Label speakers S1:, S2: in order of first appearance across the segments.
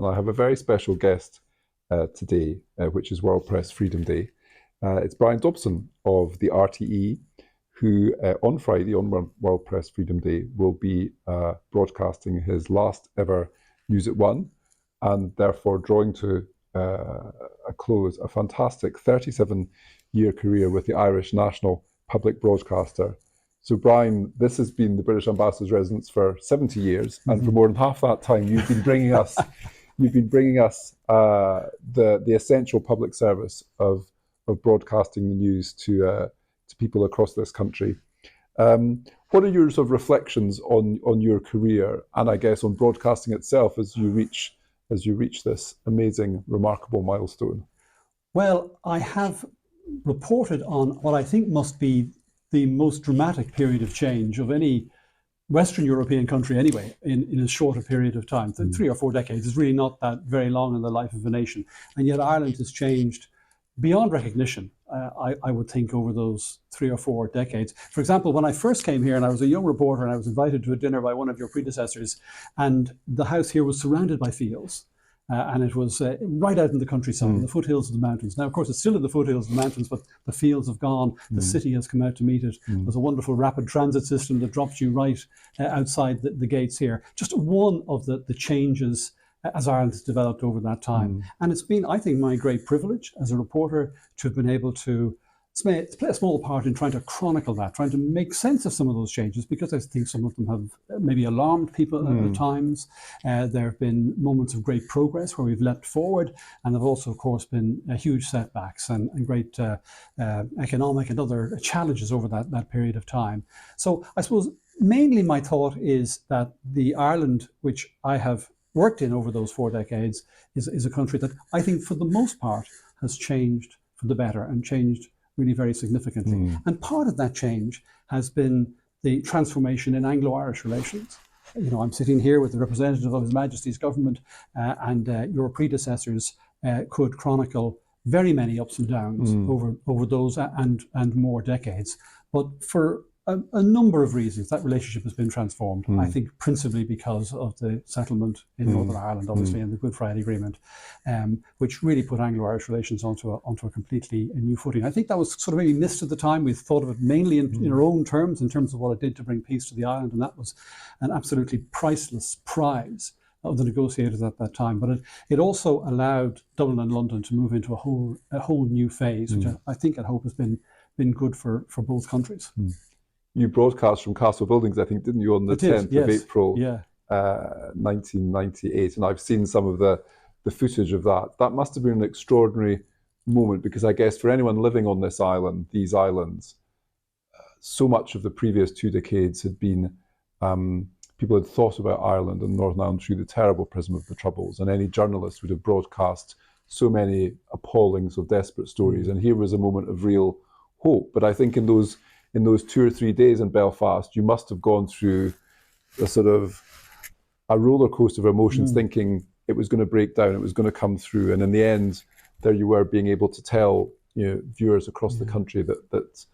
S1: and I have a very special guest today, which is World Press Freedom Day. It's Bryan Dobson of the RTÉ, who on Friday, on World Press Freedom Day, will be broadcasting his last ever News at One, and therefore drawing to a close a fantastic 37-year career with the Irish National Public Broadcaster. So Bryan, this has been the British Ambassador's residence for 70 years, and for more than half that time, you've been bringing us, the essential public service of broadcasting the news to people across this country. What are your sort of reflections on your career, and I guess on broadcasting itself as you reach this amazing, remarkable milestone?
S2: Well, I have reported on what I think must be the most dramatic period of change of any Western European country anyway, in a shorter period of time. 3 or 4 decades is really not that very long in the life of a nation. And yet Ireland has changed beyond recognition, I would think, over those 3 or 4 decades. For example, when I first came here and I was a young reporter and I was invited to a dinner by one of your predecessors, and the house here was surrounded by fields. And it was right out in the countryside, in the foothills of the mountains. Now, of course, it's still in the foothills of the mountains, but the fields have gone. The city has come out to meet it. There's a wonderful rapid transit system that drops you right outside the gates here. Just one of the changes as Ireland has developed over that time. And it's been, I think, my great privilege as a reporter to have been able to play a small part in trying to chronicle that, trying to make sense of some of those changes, because I think some of them have maybe alarmed people at times. There have been moments of great progress where we've leapt forward, and there have also, of course, been huge setbacks and great economic and other challenges over that period of time. So I suppose mainly my thought is that the Ireland which I have worked in over those 4 decades is a country that I think for the most part has changed for the better and changed really very significantly. And part of that change has been the transformation in Anglo-Irish relations. You know, I'm sitting here with the representative of His Majesty's government, and your predecessors could chronicle very many ups and downs over those and more decades. But for a number of reasons, that relationship has been transformed. I think principally because of the settlement in Northern Ireland, obviously, and the Good Friday Agreement, which really put Anglo-Irish relations onto a completely new footing. I think that was sort of maybe missed at the time. We thought of it mainly in our own terms, in terms of what it did to bring peace to the island, and that was an absolutely priceless prize of the negotiators at that time. But it also allowed Dublin and London to move into a whole new phase, which I think and hope has been good for both countries.
S1: You broadcast from Castle Buildings, I think, didn't you, on the 10th of April, 1998? And I've seen some of the footage of that. That must have been an extraordinary moment, because I guess for anyone living on this island, these islands, so much of the previous 2 decades had been, people had thought about Ireland and Northern Ireland through the terrible prism of the Troubles, and any journalist would have broadcast so many appalling, so desperate stories. And here was a moment of real hope. But I think in those 2 or 3 days in Belfast, you must have gone through a sort of a roller coaster of emotions, thinking it was going to break down, it was going to come through, and in the end, there you were, being able to tell viewers across the country that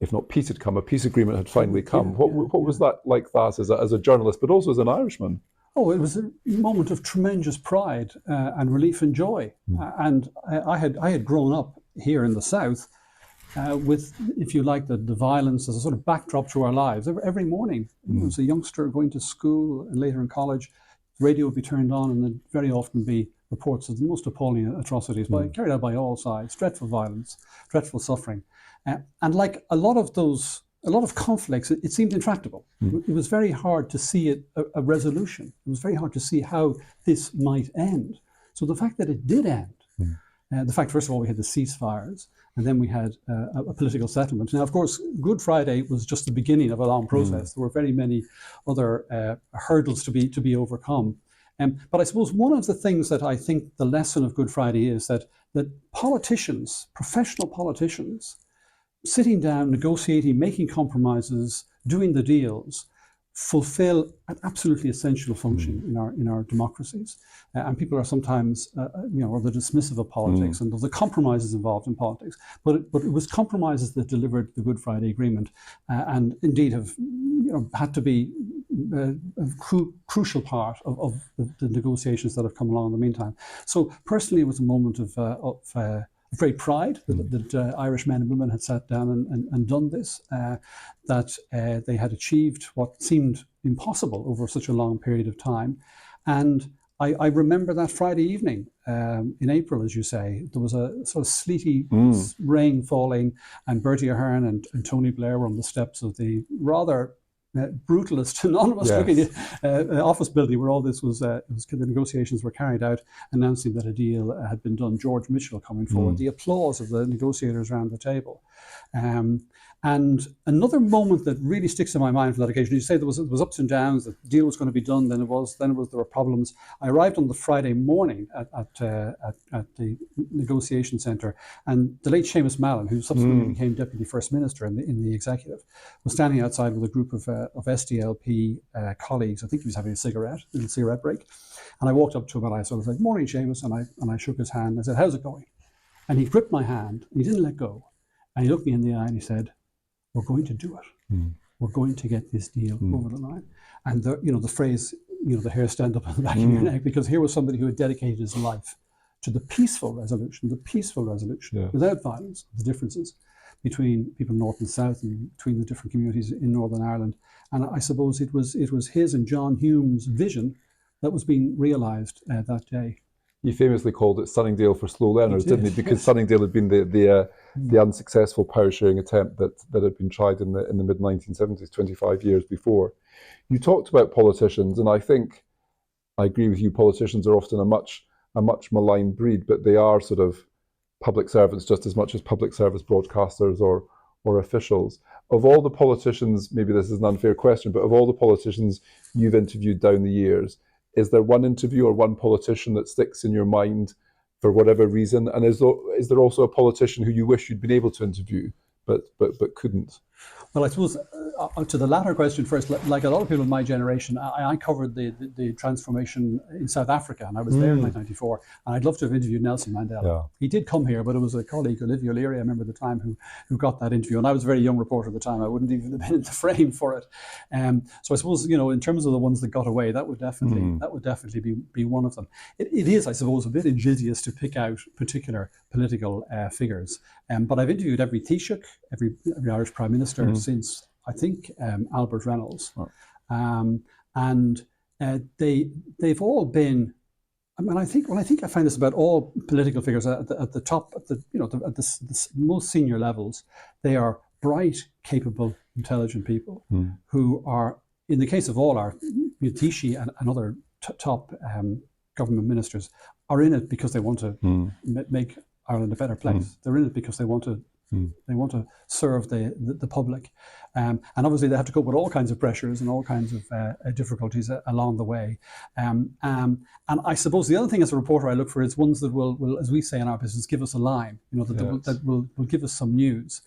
S1: if not peace had come, a peace agreement had finally come. What was that like that as a journalist, but also as an Irishman?
S2: Oh, it was a moment of tremendous pride and relief and joy. And I had grown up here in the south. With, if you like, the violence as a sort of backdrop to our lives. Every morning, as a youngster going to school and later in college, the radio would be turned on, and there'd very often be reports of the most appalling atrocities carried out by all sides, dreadful violence, dreadful suffering. And like a lot of conflicts, it seemed intractable. It was very hard to see a resolution. It was very hard to see how this might end. So the fact that it did end, the fact, first of all, we had the ceasefires, and then we had a political settlement. Now, of course, Good Friday was just the beginning of a long process. There were very many other hurdles to be overcome. But I suppose one of the things that I think the lesson of Good Friday is that politicians, professional politicians, sitting down, negotiating, making compromises, doing the deals, fulfill an absolutely essential function in our democracies. And people are sometimes, are the dismissive of politics, and there's the compromises involved in politics. But it was compromises that delivered the Good Friday Agreement, and indeed have had to be crucial part of the negotiations that have come along in the meantime. So personally, it was a moment of great pride that Irish men and women had sat down and done this, that they had achieved what seemed impossible over such a long period of time. And I remember that Friday evening in April, as you say, there was a sort of sleety rain falling, and Bertie Ahern and Tony Blair were on the steps of the rather brutalist, anonymous looking office building where all this was, the negotiations were carried out, announcing that a deal had been done. George Mitchell coming forward, the applause of the negotiators around the table. And another moment that really sticks in my mind from that occasion, you say there was ups and downs, the deal was going to be done, then there were problems. I arrived on the Friday morning at the negotiation centre, and the late Seamus Mallon, who subsequently became Deputy First Minister in the executive, was standing outside with a group of SDLP colleagues. I think he was having a little cigarette break. And I walked up to him and I sort of said, "Morning, Seamus," and I shook his hand. I said, "How's it going?" And he gripped my hand, and he didn't let go. And he looked me in the eye and he said, "We're going to do it. We're going to get this deal over the line." And the phrase, the hair stand up on the back of your neck, because here was somebody who had dedicated his life to the peaceful resolution without violence, the differences between people north and south and between the different communities in Northern Ireland. And I suppose it was his and John Hume's vision that was being realised that day.
S1: He famously called it Sunningdale for slow learners, didn't he? Because Sunningdale had been the unsuccessful power sharing attempt that had been tried in the mid 1970s, 25 years before. You talked about politicians, and I think I agree with you. Politicians are often a much maligned breed, but they are sort of public servants just as much as public service broadcasters or officials. Of all the politicians, maybe this is an unfair question, but of all the politicians you've interviewed down the years, is there one interview or one politician that sticks in your mind for whatever reason? And is there also a politician who you wish you'd been able to interview but couldn't?
S2: Well, I suppose to the latter question first, like a lot of people in my generation, I covered the transformation in South Africa, and I was there in 1994, and I'd love to have interviewed Nelson Mandela. Yeah. He did come here, but it was a colleague, Olivia O'Leary, I remember at the time, who got that interview, and I was a very young reporter at the time. I wouldn't even have been in the frame for it. So I suppose, in terms of the ones that got away, that would definitely be one of them. It is, I suppose, a bit insidious to pick out particular political figures, but I've interviewed every Taoiseach, every Irish Prime Minister since, I think, Albert Reynolds, and they've all been. I mean, I think I find this about all political figures at the top, at the most senior levels, they are bright, capable, intelligent people who are, in the case of all our Taoiseach and other top government ministers, are in it because they want to make Ireland a better place. They're in it because they want to. They want to serve the public, and obviously they have to cope with all kinds of pressures and all kinds of difficulties along the way. And I suppose the other thing as a reporter I look for is ones that will, as we say in our business, give us a line. That will give us some news.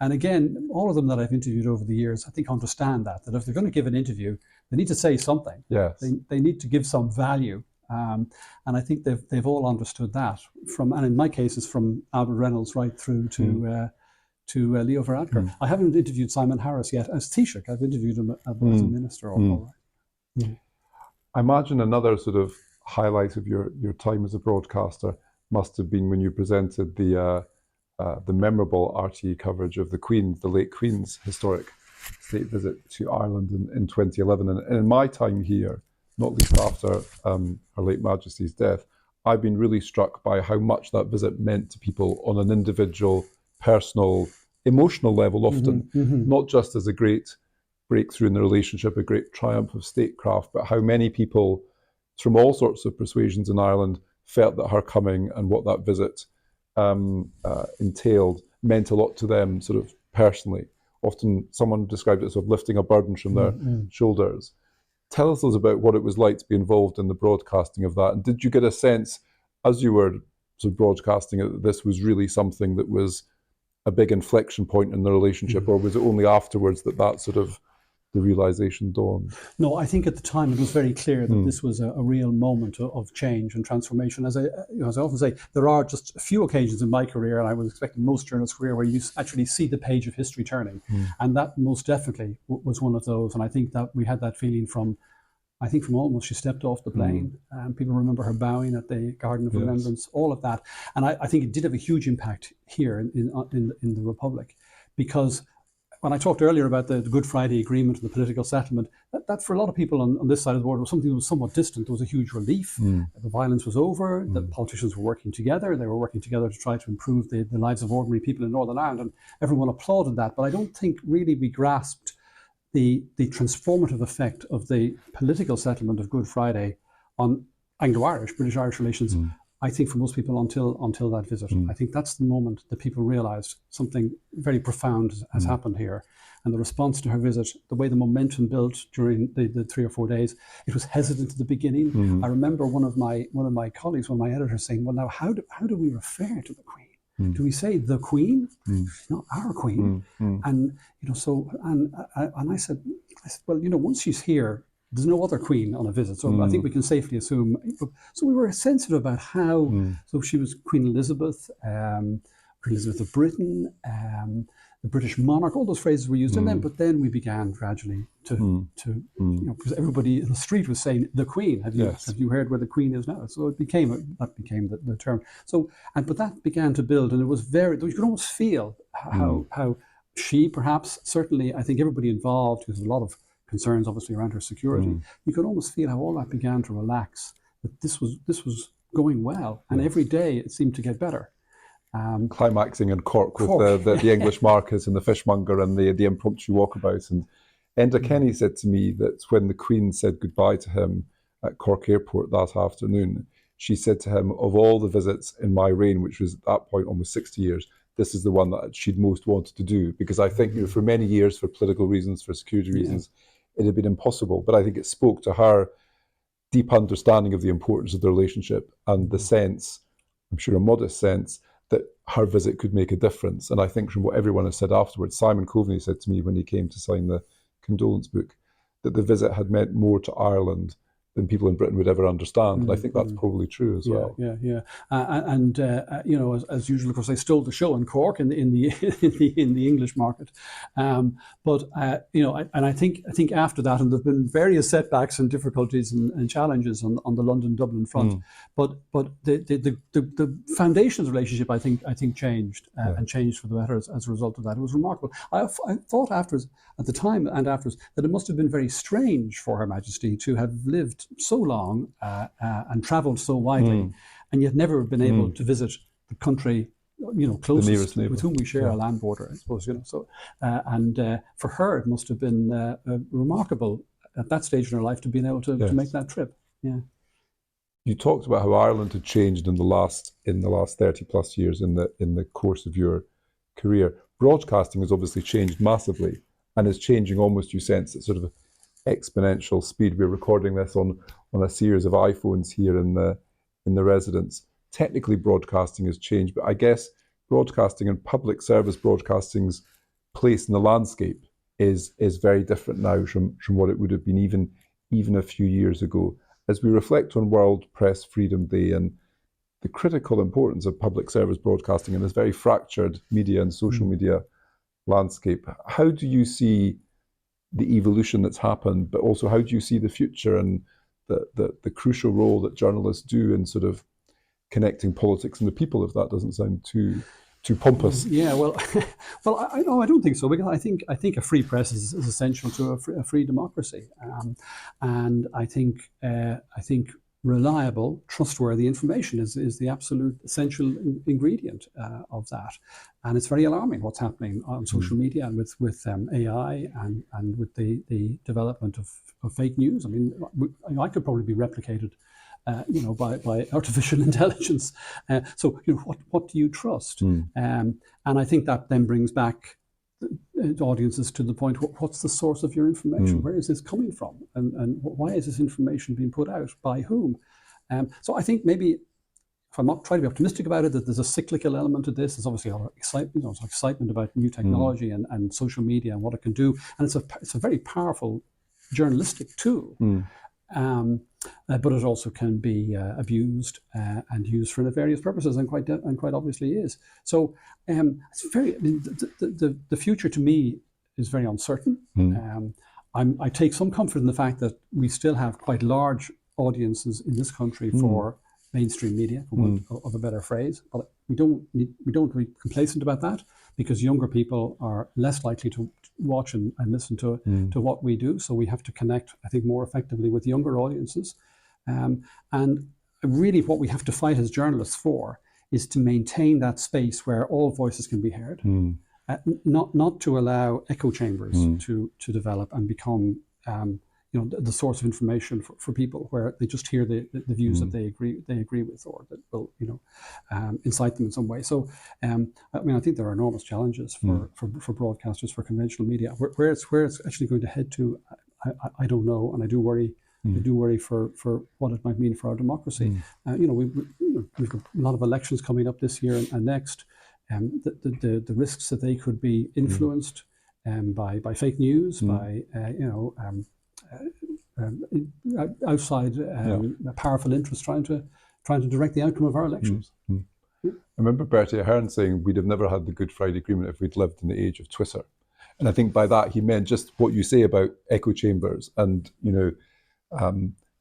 S2: And again, all of them that I've interviewed over the years, I think understand that if they're going to give an interview, they need to say something. Yes. They need to give some value. And I think they've all understood that and in my case, it's from Albert Reynolds right through to Leo Varadkar. I haven't interviewed Simon Harris yet as Taoiseach. I've interviewed him as a minister.
S1: I imagine another sort of highlight of your time as a broadcaster must have been when you presented the memorable RTÉ coverage of the late Queen's historic state visit to Ireland in 2011. And in my time here, not least after Her late Majesty's death, I've been really struck by how much that visit meant to people on an individual, personal, emotional level often, not just as a great breakthrough in the relationship, a great triumph of statecraft, but how many people from all sorts of persuasions in Ireland felt that her coming and what that visit entailed meant a lot to them sort of personally. Often someone described it as sort of lifting a burden from their shoulders. Tell us about what it was like to be involved in the broadcasting of that. And did you get a sense, as you were sort of broadcasting it, that this was really something that was a big inflection point in the relationship, or was it only afterwards that sort of the realization dawned?
S2: No, I think at the time it was very clear that this was a real moment of change and transformation. As I often say, there are just a few occasions in my career, and I was expecting most journalists' career, where you actually see the page of history turning. And that most definitely was one of those. And I think that we had that feeling from almost she stepped off the plane. People remember her bowing at the Garden of Remembrance, all of that. And I think it did have a huge impact here in the Republic, because when I talked earlier about the Good Friday Agreement and the political settlement, that for a lot of people on this side of the border was something that was somewhat distant. There was a huge relief. The violence was over. The politicians were working together. They were working together to try to improve the lives of ordinary people in Northern Ireland, and everyone applauded that. But I don't think really we grasped the transformative effect of the political settlement of Good Friday on Anglo-Irish, British-Irish relations, I think for most people until that visit. I think that's the moment that people realised something very profound has happened here. And the response to her visit, the way the momentum built during the 3 or 4 days, it was hesitant at the beginning. I remember one of my colleagues, one of my editors, saying, "Well, now how do we refer to the Queen? Do we say the Queen? Not our Queen." And I said, well, once she's here, there's no other Queen on a visit, so I think we can safely assume. So we were sensitive about how. So she was Queen Elizabeth, Queen Elizabeth of Britain, the British monarch. All those phrases were used, but then we began gradually to because everybody in the street was saying the Queen. Have you heard where the Queen is now? So that became the term. So but that began to build, and it was you could almost feel how she, perhaps, certainly, I think everybody involved, because there's a lot of concerns obviously around her security, you could almost feel how all that began to relax, that this was going well, and every day it seemed to get better.
S1: Climaxing in Cork with the English markets and the fishmonger and the impromptu walkabout. And Enda Kenny said to me that when the Queen said goodbye to him at Cork Airport that afternoon, she said to him, of all the visits in my reign, which was at that point almost 60 years, this is the one that she'd most wanted to do, because I think for many years, for political reasons, for security reasons, it had been impossible. But I think it spoke to her deep understanding of the importance of the relationship and the sense, I'm sure a modest sense, that her visit could make a difference. And I think from what everyone has said afterwards, Simon Coveney said to me when he came to sign the condolence book, that the visit had meant more to Ireland than people in Britain would ever understand. And I think that's probably true as well. As usual, of course, they stole the show in Cork in the English market. But I think after that, and there've been various setbacks and difficulties and challenges on the London-Dublin front. But the foundations relationship, I think changed and changed for the better as a result of that. It was remarkable. I thought afterwards, at the time and afterwards, that it must have been very strange for Her Majesty to have lived so long and travelled so widely, and yet never been able to visit the country, closest with whom we share a land border, I suppose. So, for her, it must have been remarkable at that stage in her life to be able to make that trip. Yeah. You talked about how Ireland had changed in the last 30 plus years in the course of your career. Broadcasting has obviously changed massively and is changing almost, you sense, at sort of exponential speed. We're recording this on a series of iPhones here in the residence. Technically, broadcasting has changed, but I guess broadcasting and public service broadcasting's place in the landscape is very different now from what it would have been even a few years ago. As we reflect on World Press Freedom Day and the critical importance of public service broadcasting in this very fractured media and social media landscape, how do you see the evolution that's happened, but also how do you see the future and the crucial role that journalists do in sort of connecting politics and the people, if that doesn't sound too pompous?
S2: Yeah, well, I don't think so, because I think a free press is essential to a free democracy, and I think reliable, trustworthy information is the absolute essential ingredient of that. And it's very alarming what's happening on social media and with AI and with the development of fake news. I mean, I could probably be replicated by artificial intelligence. So what do you trust? And I think that then brings back audiences to the point, what's the source of your information? Where is this coming from? And why is this information being put out? By whom? So I think maybe I'm not trying to be optimistic about it, that there's a cyclical element to this. There's obviously a lot of excitement about new technology and social media and what it can do. And it's a very powerful journalistic tool. But it also can be abused and used for nefarious purposes, and quite obviously is. So it's very. I mean, the future to me is very uncertain. I take some comfort in the fact that we still have quite large audiences in this country for mainstream media, for want of a better phrase. But we don't be complacent about that, because younger people are less likely to watch and listen to what we do. So we have to connect, I think, more effectively with younger audiences. And really what we have to fight as journalists for is to maintain that space where all voices can be heard, not to allow echo chambers to develop and become the source of information for people, where they just hear the views that they agree with, or that will incite them in some way. So I think there are enormous challenges for broadcasters, for conventional media. Where it's actually going to head to, I don't know, and I do worry. I do worry for what it might mean for our democracy. We've got a lot of elections coming up this year and next. The risks that they could be influenced by fake news, by outside powerful interests trying to direct the outcome of our elections.
S1: I remember Bertie Ahern saying we'd have never had the Good Friday Agreement if we'd lived in the age of Twitter. And I think by that he meant just what you say about echo chambers and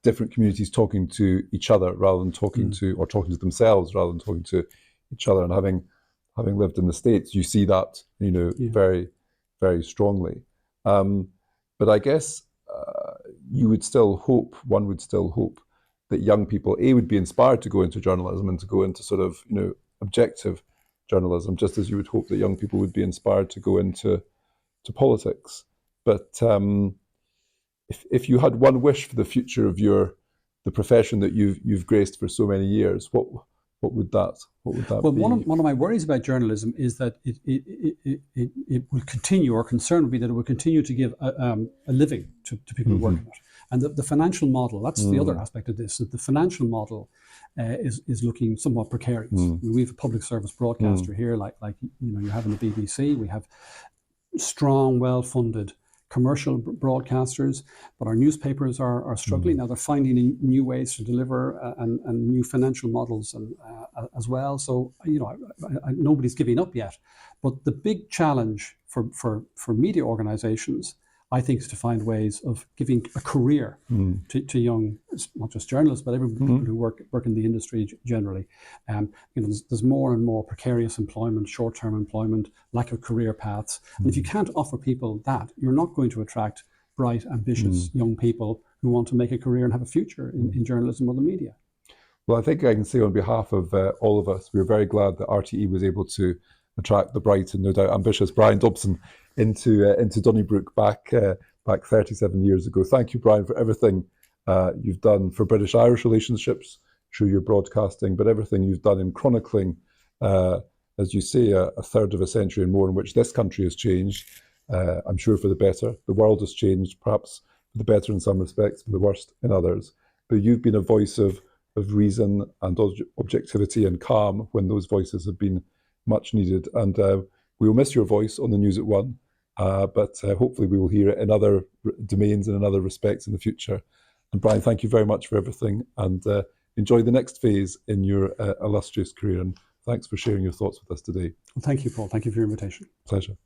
S1: different communities talking to each other rather than talking to themselves rather than talking to each other. And having lived in the States, you see that very, very strongly. But I guess one would still hope that young people would be inspired to go into journalism and to go into sort of objective journalism, just as you would hope that young people would be inspired to go into politics. But if you had one wish for the future of the profession that you've graced for so many years, what would that be?
S2: Well, one of my worries about journalism is that it will continue, or concern would be that it will continue to give a living to people who work in it. And the financial model, that's the other aspect of this, that the financial model is looking somewhat precarious. We have a public service broadcaster here, like you have in the BBC. We have strong, well-funded commercial broadcasters, but our newspapers are struggling. Now they're finding new ways to deliver and new financial models as well. So nobody's giving up yet. But the big challenge for media organizations, I think, is to find ways of giving a career to young, not just journalists, but every people who work in the industry generally. There's more and more precarious employment, short-term employment, lack of career paths. And if you can't offer people that, you're not going to attract bright, ambitious young people who want to make a career and have a future in journalism or the media.
S1: Well, I think I can say on behalf of all of us, we're very glad that RTÉ was able to attract the bright and no doubt ambitious Bryan Dobson into Donnybrook back 37 years ago. Thank you, Bryan, for everything you've done for British-Irish relationships through your broadcasting, but everything you've done in chronicling, as you say, a third of a century and more in which this country has changed, I'm sure for the better. The world has changed, perhaps for the better in some respects, for the worst in others. But you've been a voice of reason and objectivity and calm when those voices have been much needed. And we will miss your voice on the news at One, but hopefully we will hear it in other domains and in other respects in the future. And Bryan, thank you very much for everything, and enjoy the next phase in your illustrious career. And thanks for sharing your thoughts with us today.
S2: Well, thank you, Paul. Thank you for your invitation.
S1: Pleasure.